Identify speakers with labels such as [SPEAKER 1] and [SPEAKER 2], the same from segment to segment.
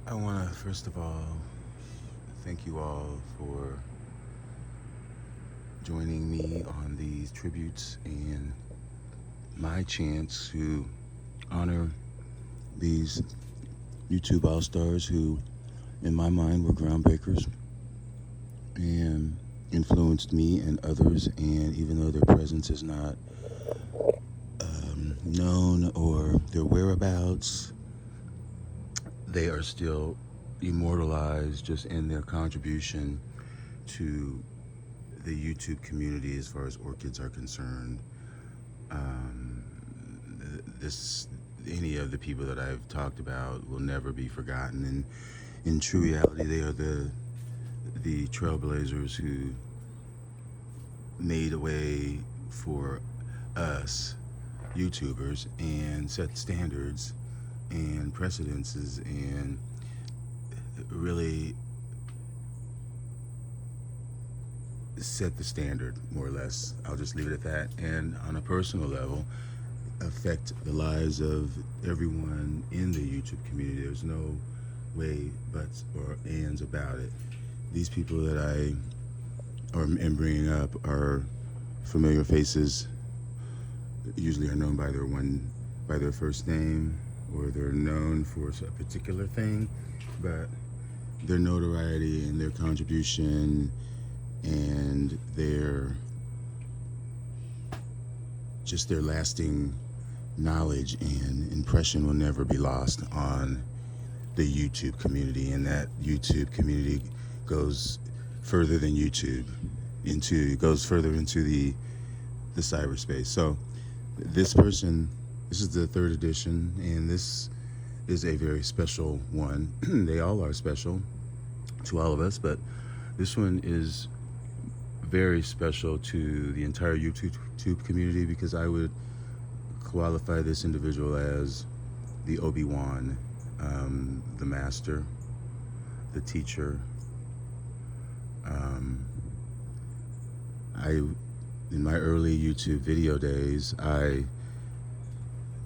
[SPEAKER 1] I want to first of all thank you all for joining me on these tributes and my chance to honor these YouTube all-stars who, in my mind, were groundbreakers and influenced me and others. And even though their presence is not known or their whereabouts, they are still immortalized just in their contribution to the YouTube community as far as orchids are concerned. Any of the people that I've talked about will never be forgotten, and in true reality, they are the trailblazers who made a way for us YouTubers and set standards and precedences and really set the standard, more or less. I'll just leave it at that. And on a personal level, affect the lives of everyone in the YouTube community. There's no way, buts, or ands about it. These people that I am bringing up are familiar faces, usually are known by their first name, or they're known for a particular thing, but their notoriety and their contribution and their lasting knowledge and impression will never be lost on the YouTube community. And that YouTube community goes further than YouTube, goes further into the cyberspace. So this is the third edition, and this is a very special one. They all are special to all of us, but this one is very special to the entire YouTube community, because I would qualify this individual as the Obi-Wan, the master, the teacher. In my early YouTube video days, I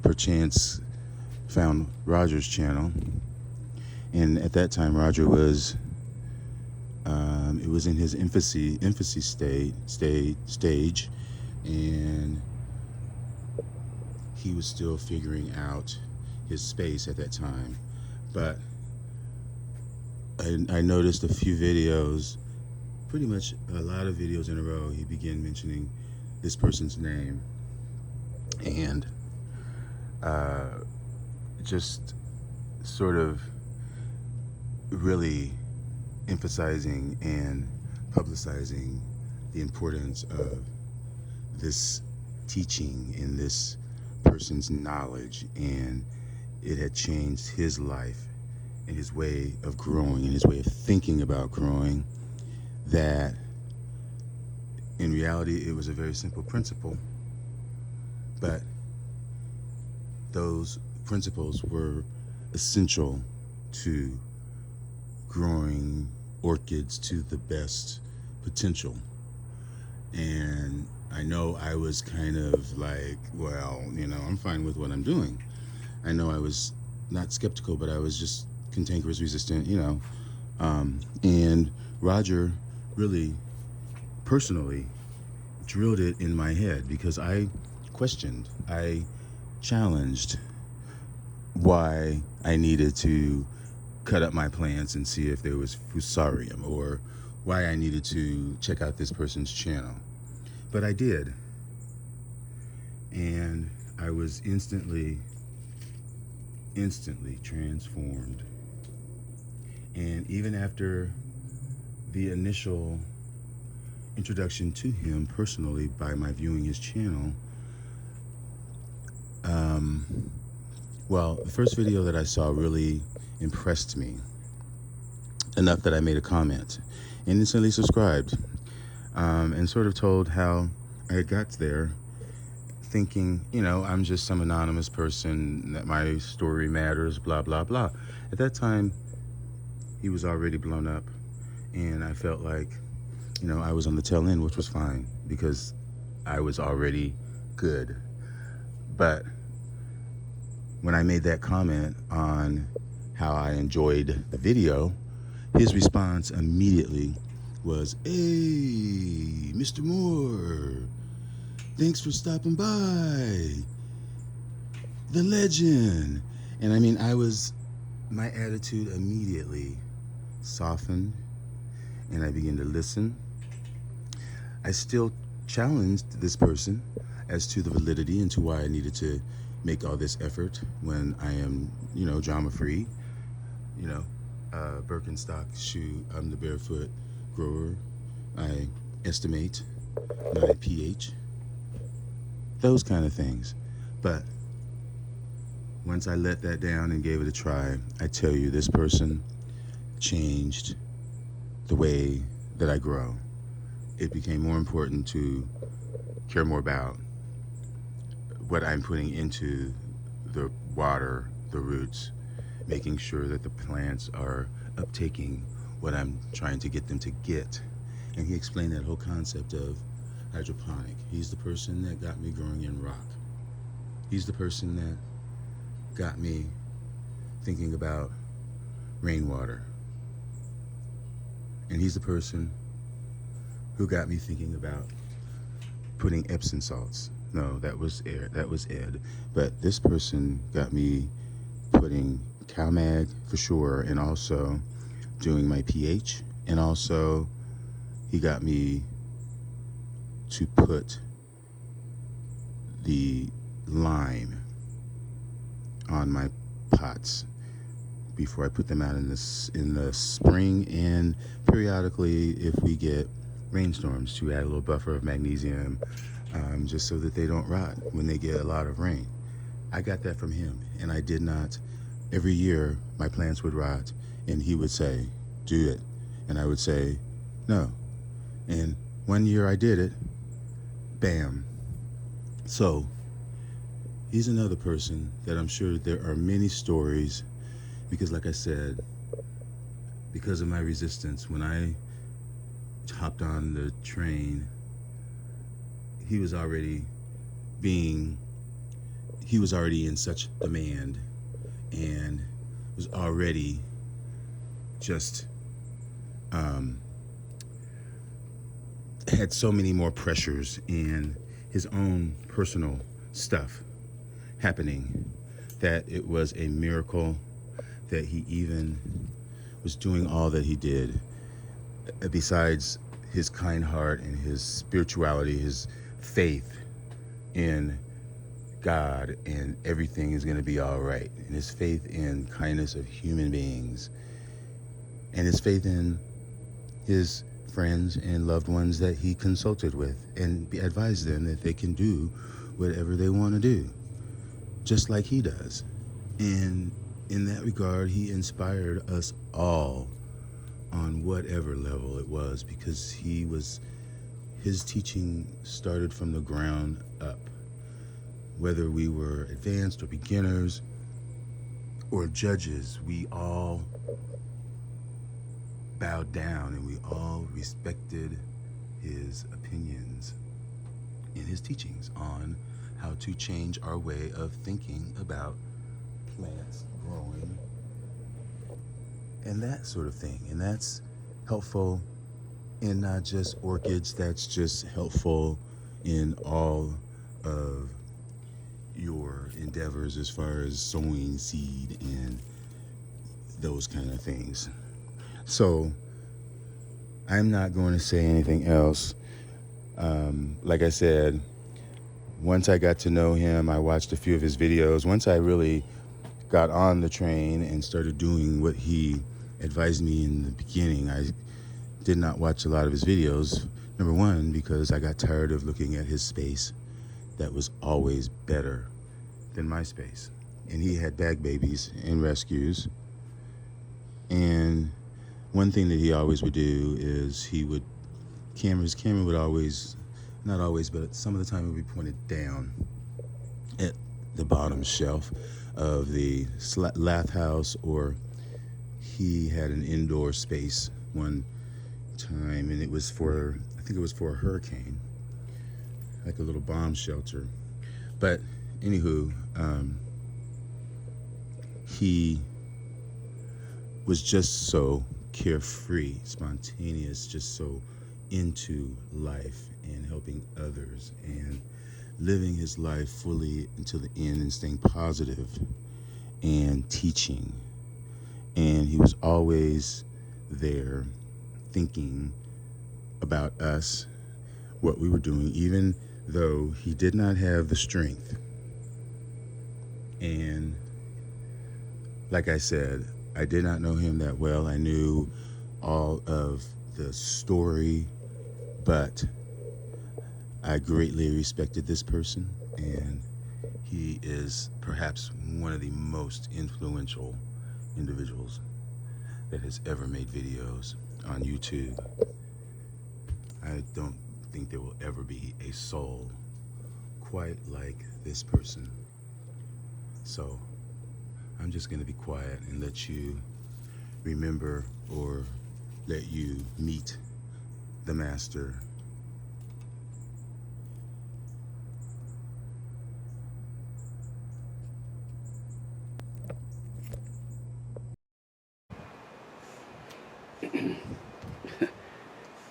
[SPEAKER 1] perchance found Roger's channel, and at that time Roger was it was in his infancy stage, and he was still figuring out his space at that time. But I noticed a few videos, pretty much a lot of videos in a row, he began mentioning this person's name, and just sort of really emphasizing and publicizing the importance of this teaching and this person's knowledge, and it had changed his life and his way of growing and his way of thinking about growing. That in reality it was a very simple principle, but those principles were essential to growing orchids to the best potential. And I know I was kind of like, well, I'm fine with what I'm doing. I know I was not skeptical, but I was just cantankerous resistant, and Roger really personally drilled it in my head, because I questioned, I challenged why I needed to cut up my plants and see if there was fusarium, or why I needed to check out this person's channel. But I did, and I was instantly transformed. And even after the initial introduction to him personally by my viewing his channel, the first video that I saw really impressed me enough that I made a comment and instantly subscribed, and sort of told how I got there, thinking, I'm just some anonymous person, that my story matters, blah, blah, blah. At that time, he was already blown up, and I felt like, I was on the tail end, which was fine, because I was already good. But when I made that comment on how I enjoyed the video, his response immediately was, "Hey, Mr. Moore, thanks for stopping by. The legend." And I mean, my attitude immediately softened, and I began to listen. I still challenged this person as to the validity and to why I needed to make all this effort when I am, drama free, Birkenstock shoe. I'm the barefoot grower. I estimate my pH, those kind of things. But once I let that down and gave it a try, I tell you, this person changed the way that I grow. It became more important to care more about what I'm putting into the water, the roots, making sure that the plants are uptaking what I'm trying to get them to get. And he explained that whole concept of hydroponic. He's the person that got me growing in rock. He's the person that got me thinking about rainwater. And he's the person who got me thinking about putting Epsom salts. No, that was Ed. But this person got me putting CalMag for sure, and also doing my pH, and also he got me to put the lime on my pots before I put them out in the spring, and periodically if we get rainstorms, to add a little buffer of magnesium, just so that they don't rot when they get a lot of rain. I got that from him, and I did not. Every year my plants would rot, and he would say, "Do it," and I would say, "No." And one year I did it, bam. So he's another person that I'm sure there are many stories, because like I said, because of my resistance, when I hopped on the train, he was already in such demand, and was already just had so many more pressures and his own personal stuff happening, that it was a miracle that he even was doing all that he did. Besides his kind heart and his spirituality, his faith in God and everything is going to be all right, and his faith in kindness of human beings, and his faith in his friends and loved ones that he consulted with and advised them that they can do whatever they want to do, just like he does. And in that regard, he inspired us all on whatever level it was, because his teaching started from the ground up. Whether we were advanced or beginners or judges, we all bowed down and we all respected his opinions and his teachings on how to change our way of thinking about plants growing and that sort of thing. And that's helpful in not just orchids, that's just helpful in all of your endeavors as far as sowing seed and those kind of things. So I'm not going to say anything else. Like I said, once I got to know him, I watched a few of his videos. Once I really got on the train and started doing what he advised me in the beginning, I did not watch a lot of his videos. Number one, because I got tired of looking at his space that was always better than my space. And he had bag babies and rescues. And one thing that he always would do is his camera would always, not always, but some of the time it would be pointed down at the bottom shelf of the lath house, or he had an indoor space one time, and I think it was for a hurricane, like a little bomb shelter. But anywho, he was just so carefree, spontaneous, just so into life and helping others and living his life fully until the end and staying positive and teaching. And he was always there thinking about us, what we were doing, even though he did not have the strength. And like I said, I did not know him that well. I knew all of the story, but I greatly respected this person, and he is perhaps one of the most influential individuals that has ever made videos on YouTube. I don't think there will ever be a soul quite like this person. So I'm just going to be quiet and let you remember, or let you meet the master.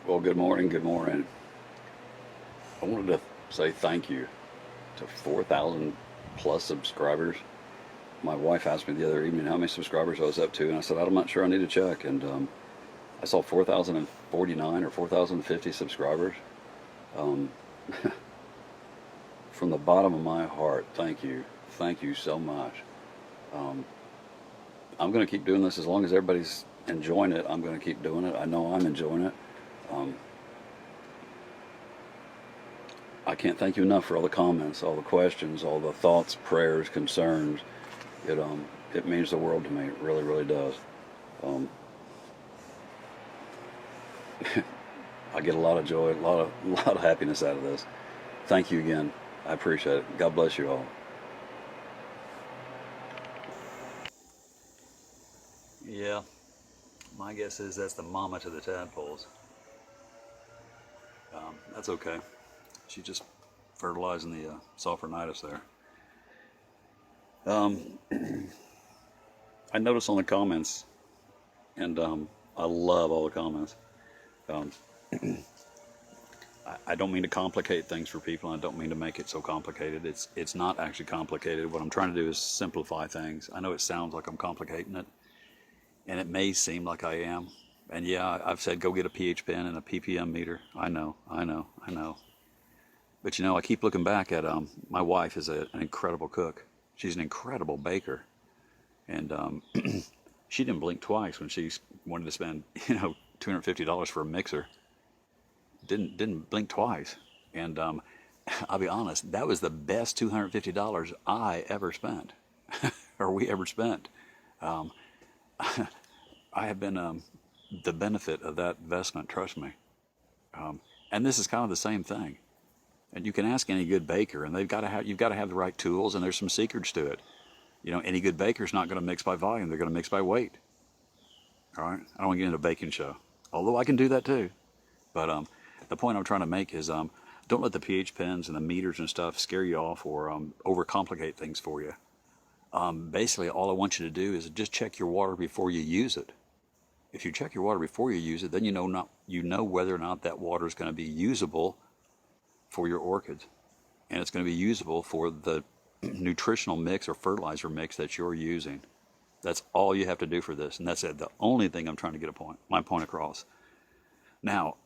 [SPEAKER 2] Well, good morning, good morning. I wanted to say thank you to 4,000 plus subscribers. My wife asked me the other evening how many subscribers I was up to, and I said, I'm not sure, I need to check. And I saw 4,049 or 4,050 subscribers. Um, from the bottom of my heart, thank you. Thank you so much. I'm going to keep doing this as long as everybody's enjoying it. I'm going to keep doing it. I know I'm enjoying it. I can't thank you enough for all the comments, all the questions, all the thoughts, prayers, concerns. It means the world to me. It really, really does. I get a lot of joy, a lot of happiness out of this. Thank you again. I appreciate it. God bless you all. Yeah, my guess is that's the mama to the tadpoles. That's okay. She's just fertilizing the sulfurnitis there. I noticed on the comments, and I love all the comments. I don't mean to complicate things for people. I don't mean to make it so complicated. It's not actually complicated. What I'm trying to do is simplify things. I know it sounds like I'm complicating it, and it may seem like I am. And yeah, I've said go get a pH pen and a ppm meter. I know. But I keep looking back at my wife is an incredible cook. She's an incredible baker, and she didn't blink twice when she wanted to spend $250 for a mixer. Didn't blink twice, and I'll be honest, that was the best $250 I ever spent, or we ever spent. I have been the benefit of that investment. Trust me. And this is kind of the same thing. And you can ask any good baker, and you've got to have the right tools, and there's some secrets to it. Any good baker's not going to mix by volume; they're going to mix by weight. All right. I don't want to get into a baking show, although I can do that too. But the point I'm trying to make is don't let the pH pens and the meters and stuff scare you off or overcomplicate things for you. Basically, all I want you to do is just check your water before you use it. If you check your water before you use it, then you know whether or not that water is going to be usable for your orchids, and it's going to be usable for the nutritional mix or fertilizer mix that you're using. That's all you have to do for this, and that's it. The only thing I'm trying to get my point across. Now,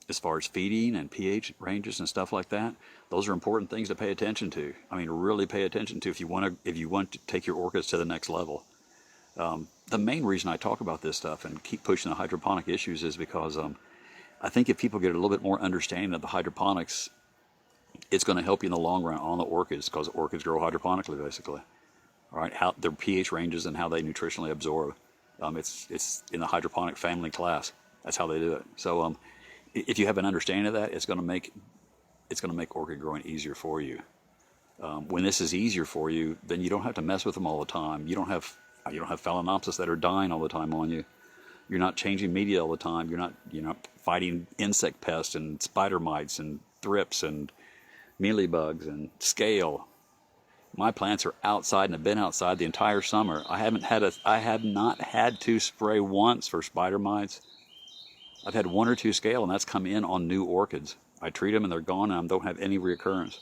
[SPEAKER 2] as far as feeding and pH ranges and stuff like that, those are important things to pay attention to. I mean, really pay attention to if you want to take your orchids to the next level. The main reason I talk about this stuff and keep pushing the hydroponic issues is because I think if people get a little bit more understanding of the hydroponics, it's going to help you in the long run on the orchids, because orchids grow hydroponically, basically. All right, how their pH ranges and how they nutritionally absorb. It's in the hydroponic family class. That's how they do it. So if you have an understanding of that, it's going to make orchid growing easier for you. When this is easier for you, then you don't have to mess with them all the time. You don't have phalaenopsis that are dying all the time on you. You're not changing media all the time. You're not fighting insect pests and spider mites and thrips and mealybugs and scale. My plants are outside and have been outside the entire summer. I have not had to spray once for spider mites. I've had 1 or 2 scale, and that's come in on new orchids. I treat them and they're gone, and I don't have any reoccurrence.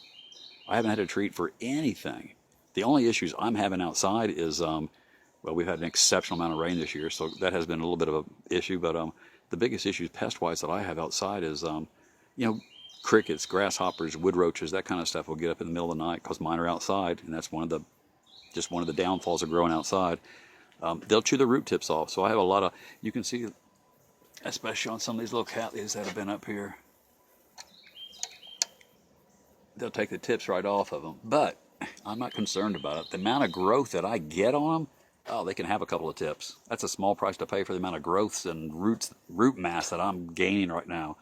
[SPEAKER 2] I haven't had to treat for anything. The only issues I'm having outside is, well, we've had an exceptional amount of rain this year, so that has been a little bit of an issue. But the biggest issues pest-wise that I have outside is, crickets, grasshoppers, wood roaches, that kind of stuff will get up in the middle of the night because mine are outside, and that's one of the downfalls of growing outside. They'll chew the root tips off. So I have a lot of, you can see, especially on some of these little cattleyas that have been up here, they'll take the tips right off of them. But I'm not concerned about it. The amount of growth that I get on them, oh, they can have a couple of tips. That's a small price to pay for the amount of growths and root mass that I'm gaining right now.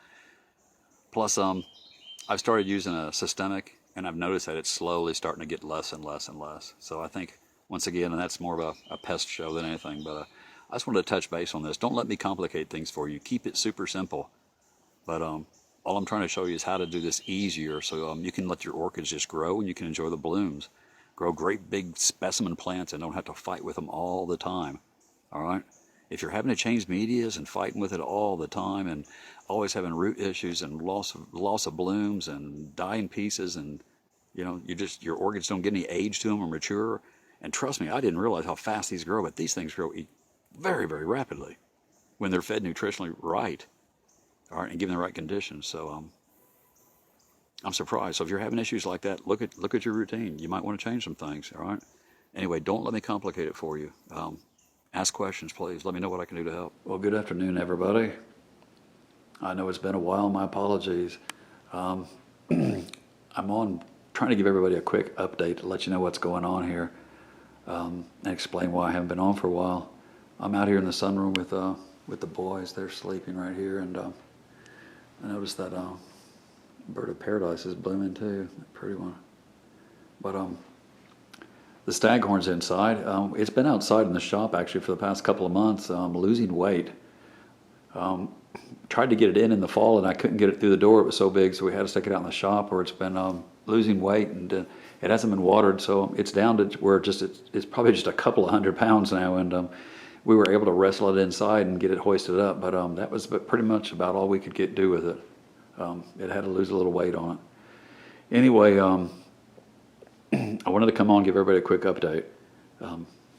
[SPEAKER 2] Plus, I've started using a systemic, and I've noticed that it's slowly starting to get less and less and less. So I think, once again, and that's more of a pest show than anything, but I just wanted to touch base on this. Don't let me complicate things for you. Keep it super simple. But all I'm trying to show you is how to do this easier so you can let your orchids just grow and you can enjoy the blooms. Grow great big specimen plants and don't have to fight with them all the time. All right? If you're having to change medias and fighting with it all the time and always having root issues and loss of blooms and dying pieces and your orchids don't get any age to them or mature. And trust me, I didn't realize how fast these grow, but these things grow very, very rapidly when they're fed nutritionally right, all right, and given the right conditions. So I'm surprised. So if you're having issues like that, look at your routine. You might want to change some things, all right? Anyway, don't let me complicate it for you. Ask questions, please. Let me know what I can do to help. Well, good afternoon, everybody. I know it's been a while. My apologies. I'm trying to give everybody a quick update to let you know what's going on here and explain why I haven't been on for a while. I'm out here in the sunroom with the boys. They're sleeping right here, and I noticed that bird of paradise is blooming too. Pretty one. But the staghorn's inside. It's been outside in the shop actually for the past couple of months, losing weight. Tried to get it in the fall and I couldn't get it through the door. It was so big, so we had to stick it out in the shop where it's been losing weight, and it hasn't been watered, so it's down to where it's probably just a couple of 100 pounds now, and we were able to wrestle it inside and get it hoisted up, but that was pretty much about all we could do with it. It had to lose a little weight on it. Anyway, I wanted to come on and give everybody a quick update,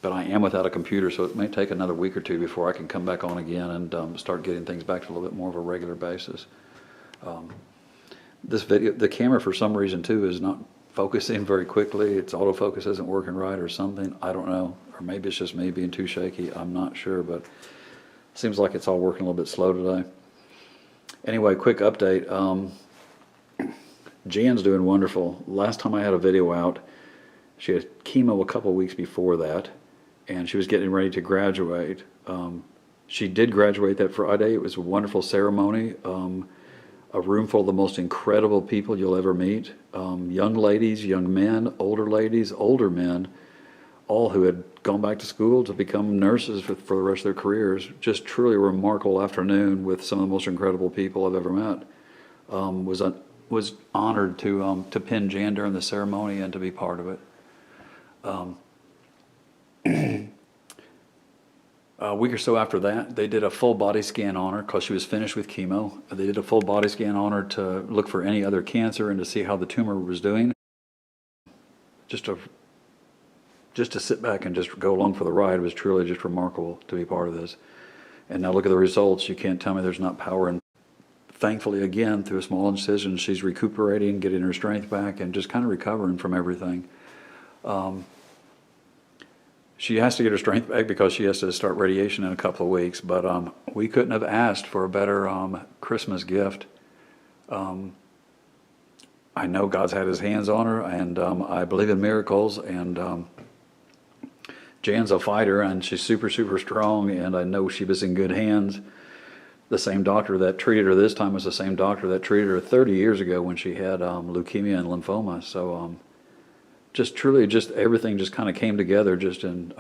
[SPEAKER 2] but I am without a computer, so it may take another week or two before I can come back on again and start getting things back to a little bit more of a regular basis. This video, the camera for some reason too is not focusing very quickly. Its autofocus isn't working right or something. I don't know, or maybe it's just me being too shaky. I'm not sure, but it seems like it's all working a little bit slow today. Anyway, quick update. Jan's doing wonderful. Last time I had a video out, she had chemo a couple of weeks before that, and she was getting ready to graduate. She did graduate that Friday. It was a wonderful ceremony. A room full of the most incredible people you'll ever meet. Young ladies, young men, older ladies, older men, all who had gone back to school to become nurses for the rest of their careers. Just truly a remarkable afternoon with some of the most incredible people I've ever met. Was honored to pin Jan during the ceremony and to be part of it. A week or so after that, they did a full body scan on her because she was finished with chemo. They did a full body scan on her to look for any other cancer and to see how the tumor was doing. Just to sit back and just go along for the ride was truly just remarkable to be part of this. And now look at the results. You can't tell me there's not power in. Thankfully, again, through a small incision, she's recuperating, getting her strength back, and just kind of recovering from everything. She has to get her strength back because she has to start radiation in a couple of weeks, but we couldn't have asked for a better Christmas gift. I know God's had his hands on her, and I believe in miracles, and Jan's a fighter, and she's super, super strong, and I know she was in good hands. The same doctor that treated her this time was the same doctor that treated her 30 years ago when she had leukemia and lymphoma. So just truly, just everything just kind of came together just to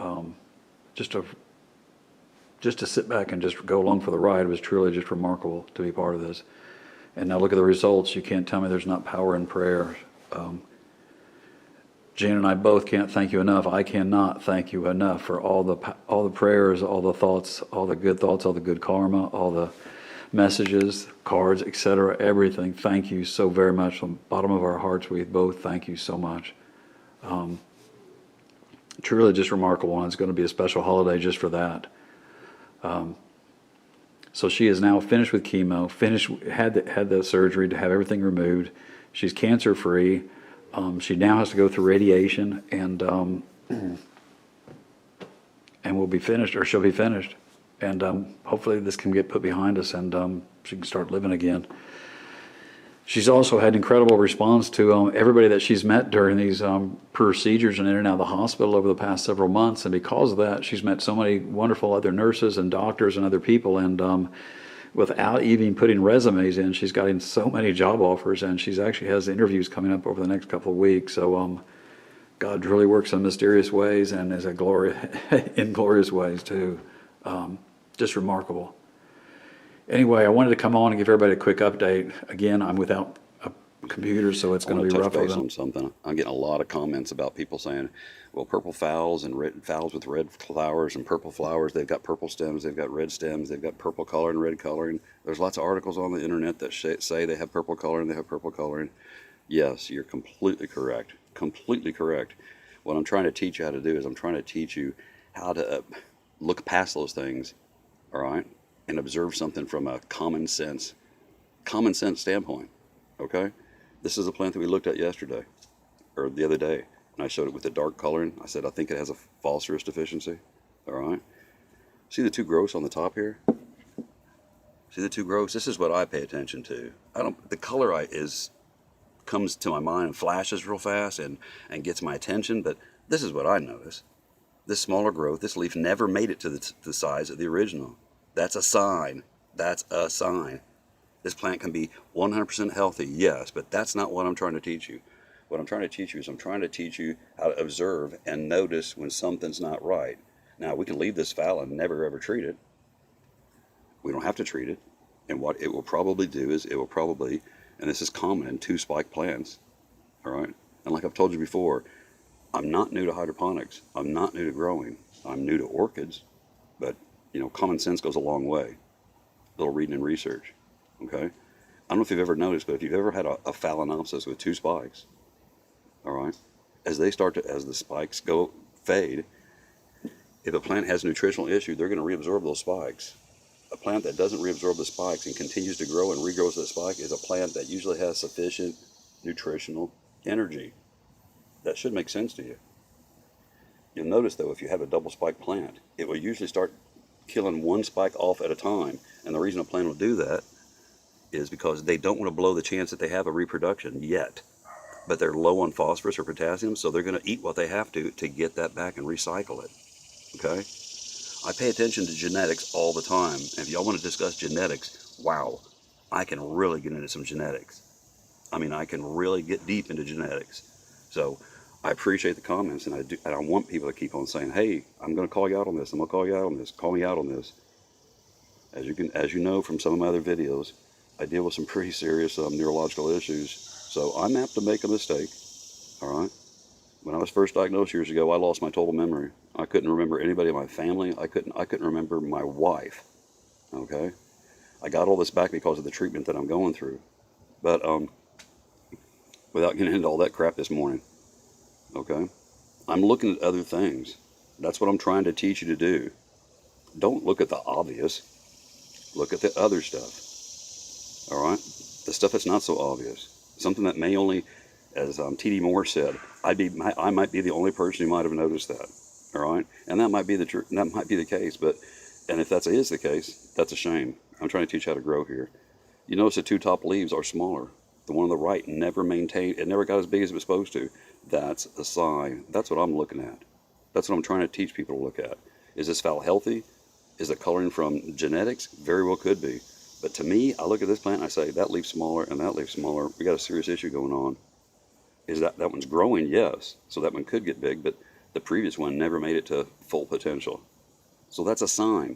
[SPEAKER 2] sit back and just go along for the ride was truly just remarkable to be part of this. And now look at the results. You can't tell me there's not power in prayer. Jan and I both can't thank you enough. I cannot thank you enough for all the prayers, all the thoughts, all the good karma, all the messages, cards, etc., everything. Thank you so very much from the bottom of our hearts. We both thank you so much. Truly just remarkable, and it's going to be a special holiday just for that. So she is now finished with chemo, had the surgery to have everything removed. She's cancer free. She now has to go through radiation, and we'll be finished, or she'll be finished, and hopefully this can get put behind us, and she can start living again. She's also had incredible response to everybody that she's met during these procedures and in and out of the hospital over the past several months. And because of that, she's met so many wonderful other nurses and doctors and other people. And without even putting resumes in, she's gotten so many job offers. And she's actually has interviews coming up over the next couple of weeks. So God really works in mysterious ways and is in glorious ways too. Just remarkable. Anyway, I wanted to come on and give everybody a quick update. Again, I'm without a computer, so it's going to be rough.
[SPEAKER 3] Touch base on something. I'm getting a lot of comments about people saying, well, purple phals and red phals with red flowers and purple flowers, they've got purple stems, they've got red stems, they've got purple color and red coloring. There's lots of articles on the internet that say they have purple coloring, they have purple coloring. Yes, you're completely correct. Completely correct. What I'm trying to teach you how to do is I'm trying to teach you how to look past those things, all right? And observe something from a common sense standpoint, okay? This is a plant that we looked at yesterday, or the other day, and I showed it with the dark coloring. I said, I think it has a phosphorus deficiency, all right? See the two growths on the top here? See the two growths? This is what I pay attention to. The color comes to my mind and flashes real fast and gets my attention, but this is what I notice. This smaller growth, this leaf never made it to the size of the original. That's a sign. That's a sign. This plant can be 100% healthy, yes, but that's not what I'm trying to teach you. What I'm trying to teach you is I'm trying to teach you how to observe and notice when something's not right. Now, we can leave this phal and never ever treat it. We don't have to treat it. And what it will probably do is and this is common in two spike plants, all right? And like I've told you before, I'm not new to hydroponics. I'm not new to growing. I'm new to orchids, but you know, common sense goes a long way. A little reading and research, okay? I don't know if you've ever noticed, but if you've ever had a phalaenopsis with two spikes, all right, as the spikes fade, if a plant has a nutritional issue, they're going to reabsorb those spikes. A plant that doesn't reabsorb the spikes and continues to grow and regrows the spike is a plant that usually has sufficient nutritional energy. That should make sense to you. You'll notice, though, if you have a double spike plant, it will usually start killing one spike off at a time. And the reason a plant will do that is because they don't want to blow the chance that they have a reproduction yet. But they're low on phosphorus or potassium, so they're going to eat what they have to get that back and recycle it. Okay? I pay attention to genetics all the time. And if y'all want to discuss genetics, wow, I can really get into some genetics. I mean, I can really get deep into genetics. So I appreciate the comments, and I want people to keep on saying, hey, I'm going to call you out on this. I'm going to call you out on this. Call me out on this. As you know from some of my other videos, I deal with some pretty serious neurological issues. So I'm apt to make a mistake. All right. When I was first diagnosed years ago, I lost my total memory. I couldn't remember anybody in my family. I couldn't remember my wife. Okay. I got all this back because of the treatment that I'm going through. But without getting into all that crap this morning. Okay? I'm looking at other things. That's what I'm trying to teach you to do. Don't look at the obvious. Look at the other stuff. All right? The stuff that's not so obvious. Something that may only, as T.D. Moore said, I might be the only person who might have noticed that. All right? And that might be the case. And if that is the case, that's a shame. I'm trying to teach you how to grow here. You notice the two top leaves are smaller. The one on the right never got as big as it was supposed to. That's a sign. That's what I'm looking at. That's what I'm trying to teach people to look at. Is this phal healthy? Is it coloring from genetics? Very well could be. But to me, I look at this plant and I say, that leaf's smaller and that leaf's smaller. We got a serious issue going on. Is that one's growing? Yes. So that one could get big, but the previous one never made it to full potential. So that's a sign.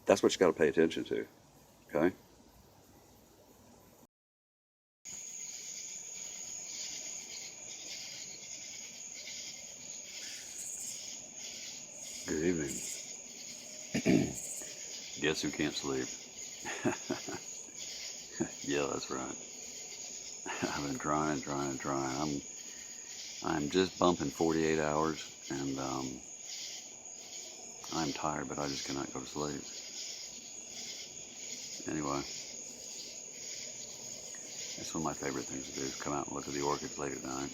[SPEAKER 3] That's what you got to pay attention to. Okay?
[SPEAKER 2] Good evening. Guess who can't sleep? Yeah, that's right. I've been trying. I'm just bumping 48 hours, and I'm tired, but I just cannot go to sleep. Anyway, that's one of my favorite things to do, is come out and look at the orchids late at night.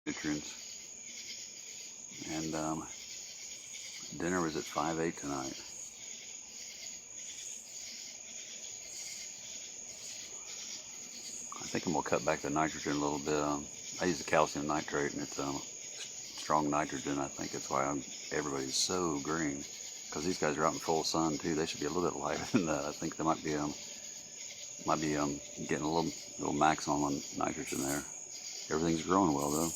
[SPEAKER 2] Nutrients. And dinner was at 5/8 tonight. I think I'm gonna cut back the nitrogen a little bit. I use the calcium nitrate, and it's strong nitrogen. I think that's why everybody's so green, because these guys are out in full sun too. They should be a little bit lighter than that. I think they might be getting a little maximum on nitrogen there. Everything's growing well though.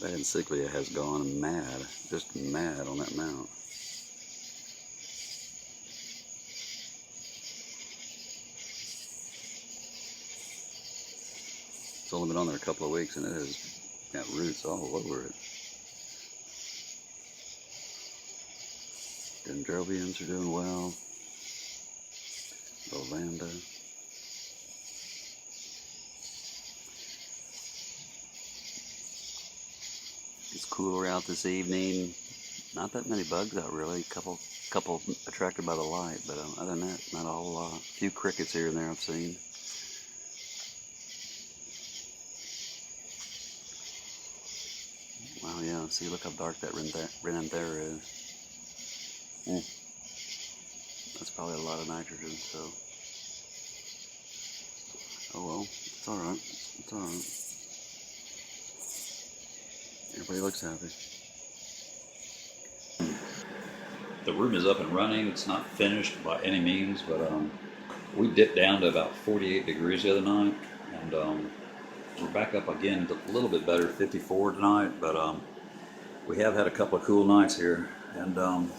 [SPEAKER 2] That encyclia has gone mad, just mad on that mount. It's only been on there a couple of weeks, and it has got roots all over it. Dendrobiums are doing well. Lavanda. It's cooler out this evening. Not that many bugs out really. Couple attracted by the light, but other than that, not a whole lot. A few crickets here and there I've seen. Wow, yeah. See, look how dark that Renanthera is. That's probably a lot of nitrogen. So, oh well, it's all right. It's all right. Everybody looks happy. The room is up and running. It's not finished by any means, but we dipped down to about 48 degrees the other night, and we're back up again a little bit better, 54 tonight, but we have had a couple of cool nights here, and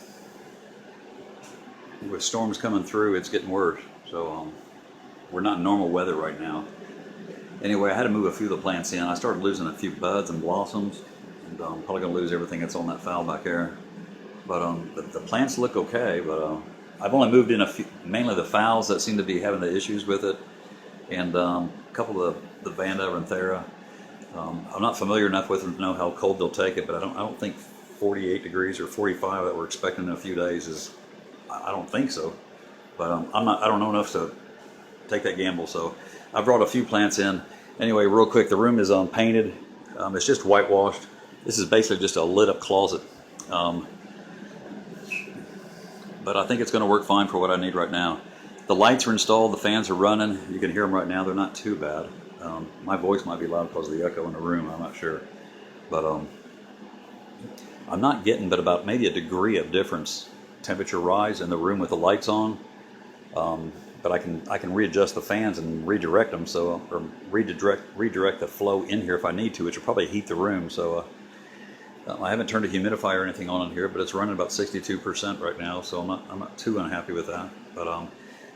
[SPEAKER 2] with storms coming through, it's getting worse. So we're not in normal weather right now. Anyway, I had to move a few of the plants in. I started losing a few buds and blossoms, and I'm probably going to lose everything that's on that foul back there. But the plants look okay, but I've only moved in a few, mainly the fowls that seem to be having the issues with it, and a couple of the Vanda Renanthera. I'm not familiar enough with them to know how cold they'll take it, but I don't think 48 degrees or 45 that we're expecting in a few days is, I don't think so. But I don't know enough to take that gamble, so I brought a few plants in. Anyway, real quick, the room is painted. It's just whitewashed. This is basically just a lit up closet. But I think it's going to work fine for what I need right now. The lights are installed, the fans are running. You can hear them right now. They're not too bad. My voice might be loud because of the echo in the room. I'm not sure. But I'm not getting but about maybe a degree of difference temperature rise in the room with the lights on. But I can readjust the fans and redirect them, so or redirect the flow in here if I need to, which will probably heat the room. So I haven't turned a humidifier or anything on in here, but it's running about 62% right now, so I'm not too unhappy with that. But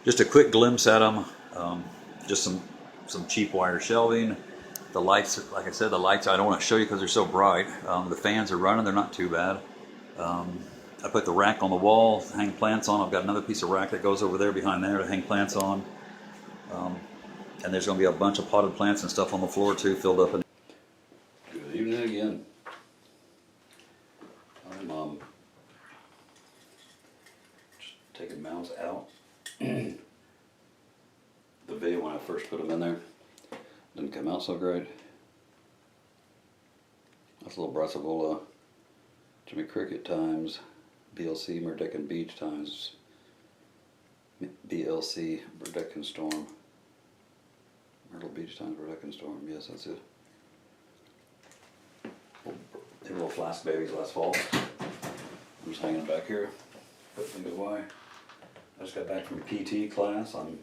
[SPEAKER 2] just a quick glimpse at them. Just some cheap wire shelving. The lights, like I said, the lights I don't want to show you because they're so bright. The fans are running; they're not too bad. I put the rack on the wall to hang plants on. I've got another piece of rack that goes over there behind there to hang plants on. And there's going to be a bunch of potted plants and stuff on the floor too, filled up. Good evening again. I'm just taking mounds out. The video when I first put them in there didn't come out so great. That's a little Brassavola, Jimmy Cricket times BLC Murdekin Beach times BLC Murdekin Storm, Myrtle Beach
[SPEAKER 3] each time for wrecking storm. Yes, that's it. They were little flask babies last fall. I'm just hanging back here. Put things away. I just got back from PT class. I'm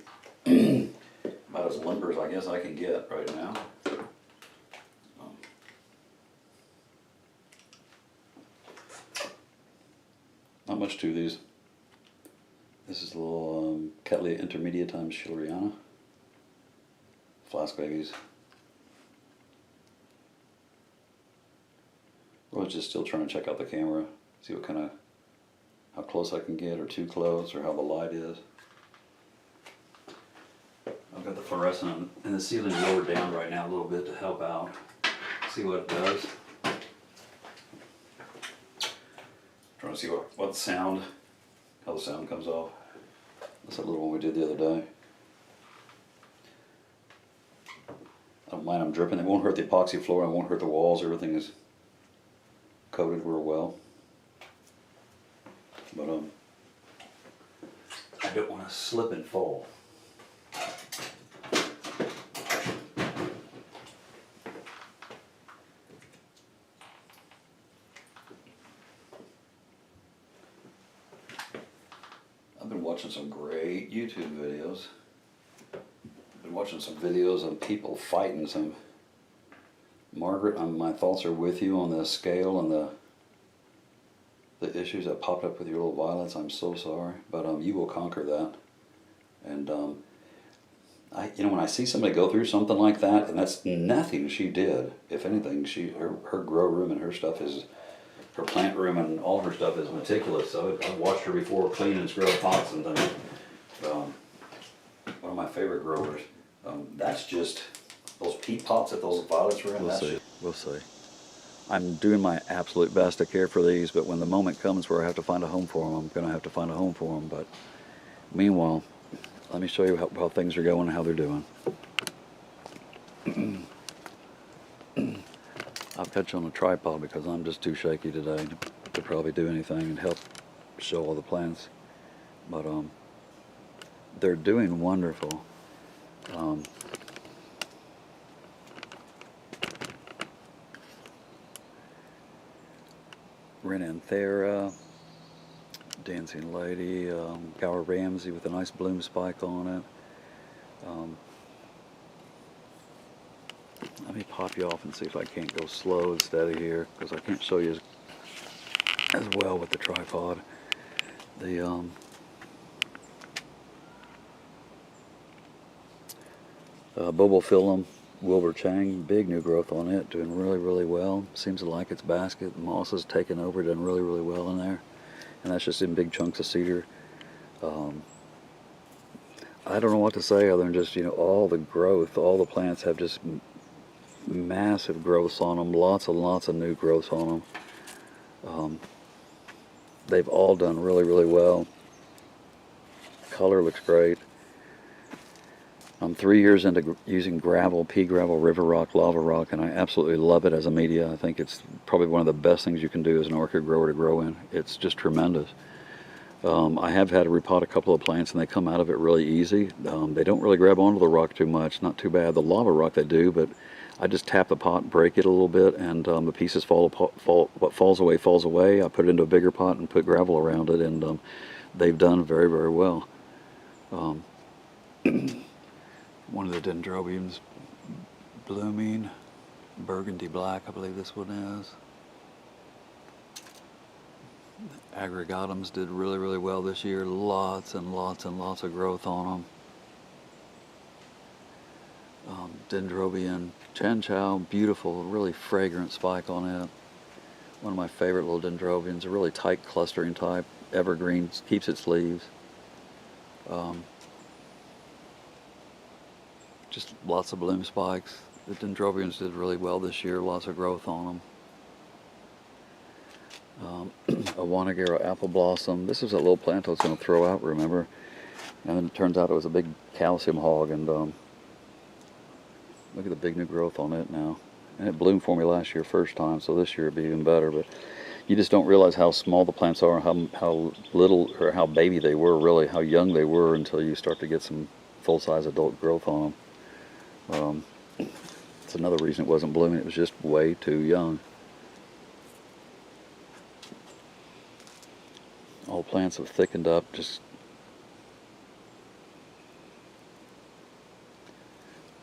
[SPEAKER 3] about as limber as I guess I can get right now. Not much to these. This is a little Cattleya intermedia times Schilleriana. Flask babies. I was just still trying to check out the camera, see what kind of, how close I can get, or too close, or how the light is. I've got the fluorescent and the ceiling lowered down right now a little bit to help out. See what it does. Trying to see what sound, how the sound comes off. That's that little one we did the other day. I don't mind them dripping. It won't hurt the epoxy floor. It won't hurt the walls. Everything is coated real well. But I don't want to slip and fall. I've been watching some great YouTube videos. I've been watching some videos of people fighting some. Margaret, my thoughts are with you on the scale and the issues that popped up with your little violets. I'm so sorry, but you will conquer that. And when I see somebody go through something like that, and that's nothing she did. If anything, her grow room and her stuff is, her plant room and all her stuff is meticulous. So I've watched her before clean and scrub pots and things. One of my favorite growers. That's just those peat pots that those violets were in. We'll see. I'm doing my absolute best to care for these, but when the moment comes where I have to find a home for them, I'm going to have to find a home for them. But meanwhile, let me show you how things are going and how they're doing. I've got you on a tripod because I'm just too shaky today to probably do anything and help show all the plants. But they're doing wonderful. Renanthera, Dancing Lady, Gower Ramsey with a nice bloom spike on it. Let me pop you off and see if I can't go slow and steady here, because I can't show you as well with the tripod. The Bobophyllum Wilbur Chang, big new growth on it, doing really, really well. Seems to like its basket. Moss has taken over, done really, really well in there. And that's just in big chunks of cedar. I don't know what to say other than just, all the growth, all the plants have just massive growths on them, lots and lots of new growths on them. They've all done really, really well. Color looks great. I'm 3 years into using gravel, pea gravel, river rock, lava rock, and I absolutely love it as a media. I think it's probably one of the best things you can do as an orchid grower to grow in. It's just tremendous. I have had to repot a couple of plants and they come out of it really easy. They don't really grab onto the rock too much, not too bad. The lava rock they do, but I just tap the pot, break it a little bit, and the pieces fall. What falls away falls away. I put it into a bigger pot and put gravel around it, and they've done very, very well. One of the dendrobiums blooming, burgundy black, I believe this one is. Aggregatums did really, really well this year. Lots and lots and lots of growth on them. Dendrobium Chen Chow, beautiful, really fragrant spike on it. One of my favorite little dendrobiums, a really tight clustering type, evergreen, keeps its leaves. Just lots of bloom spikes. The dendrobiums did really well this year, lots of growth on them. A Wanagera apple blossom. This is a little plant I was going to throw out, remember? And then it turns out it was a big calcium hog, and look at the big new growth on it now. And it bloomed for me last year first time, so this year it'll be even better. But you just don't realize how small the plants are, how little, or how baby they were, really, how young they were, until you start to get some full-size adult growth on them.
[SPEAKER 2] It's another reason it wasn't blooming. It was just way too young. All plants have thickened up. Just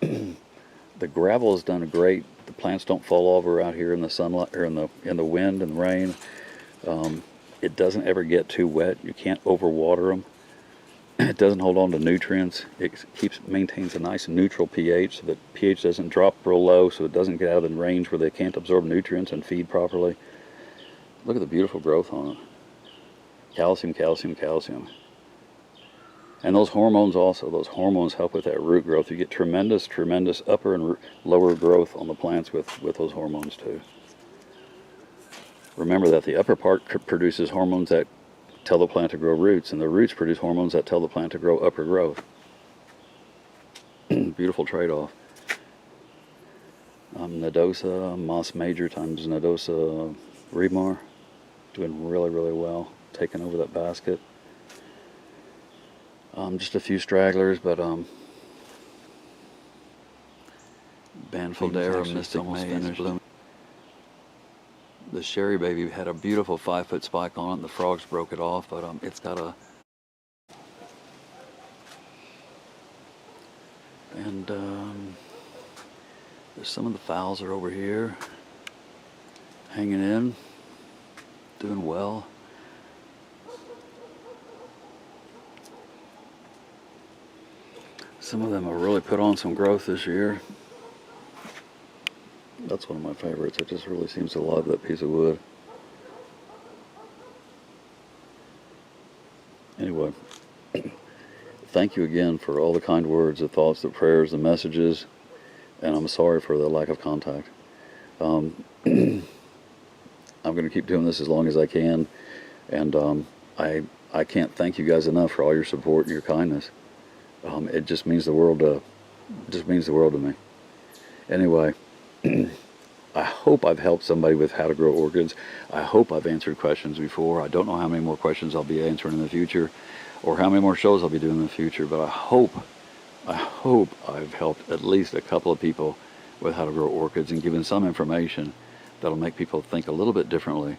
[SPEAKER 2] the gravel has done great. The plants don't fall over out here in the sunlight or in the wind and rain. It doesn't ever get too wet. You can't overwater them. It doesn't hold on to nutrients. It maintains a nice neutral pH so that pH doesn't drop real low, so it doesn't get out of the range where they can't absorb nutrients and feed properly. Look at the beautiful growth on it. Calcium, calcium, calcium. And those hormones also, those hormones help with that root growth. You get tremendous, tremendous upper and lower growth on the plants with those hormones too. Remember that the upper part produces hormones that tell the plant to grow roots, and the roots produce hormones that tell the plant to grow upper growth. Beautiful trade-off. Nodosa, Moss Major times Nodosa Remar, doing really, really well, taking over that basket. Just a few stragglers, but Banfildera, Mystic Mage, Bloom. The Sherry Baby had a beautiful 5-foot spike on it, and the frogs broke it off, but it's got a... And there's some of the phals are over here, hanging in, doing well. Some of them have really put on some growth this year. That's one of my favorites. It just really seems to love that piece of wood. Anyway, thank you again for all the kind words, the thoughts, the prayers, the messages, and I'm sorry for the lack of contact. I'm going to keep doing this as long as I can, and I can't thank you guys enough for all your support and your kindness. It just means the world to me. Anyway, I hope I've helped somebody with how to grow orchids. I hope I've answered questions before. I don't know how many more questions I'll be answering in the future, or how many more shows I'll be doing in the future, but I hope I've helped at least a couple of people with how to grow orchids and given some information that'll make people think a little bit differently.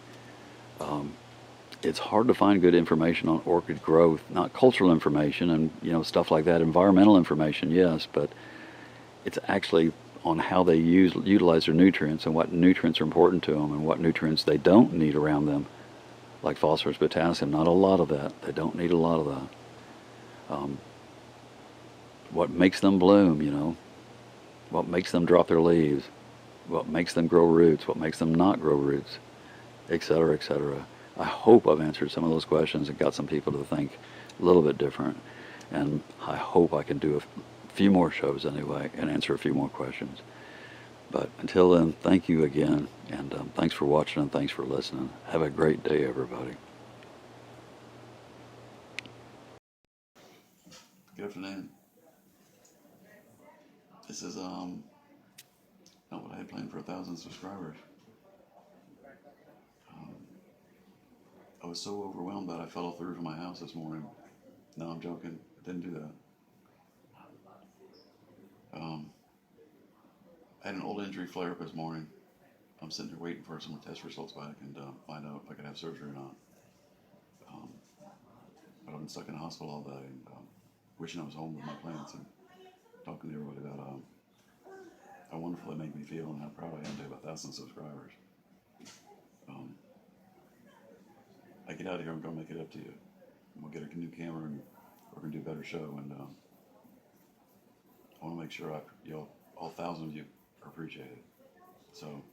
[SPEAKER 2] It's hard to find good information on orchid growth, not cultural information and stuff like that. Environmental information, yes, but it's actually on how they utilize their nutrients and what nutrients are important to them and what nutrients they don't need around them, like phosphorus, potassium. Not a lot of that. They don't need a lot of that. What makes them bloom, what makes them drop their leaves, what makes them grow roots, what makes them not grow roots, etc., etc. I hope I've answered some of those questions and got some people to think a little bit different. And I hope I can do a few more shows anyway and answer a few more questions. But until then, thank you again, and thanks for watching and thanks for listening. Have a great day, everybody. Good afternoon. This is not what I had planned for 1,000 subscribers. I was so overwhelmed that I fell off the roof of my house this morning. No, I'm joking. I didn't do that. I had an old injury flare up this morning. I'm sitting here waiting for some test results back and find out if I can have surgery or not. But I've been stuck in the hospital all day and wishing I was home with my plants and talking to everybody about how wonderful they make me feel and how proud I am to have 1,000 subscribers. I get out of here, I'm going to make it up to you. We'll get a new camera and we're going to do a better show. And I want to make sure all 1,000 of you are appreciated. So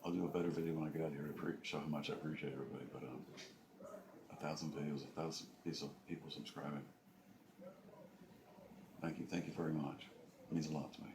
[SPEAKER 2] I'll do a better video when I get out of here to show how much I appreciate everybody. But 1,000 videos, 1,000 people subscribing. Thank you very much. It means a lot to me.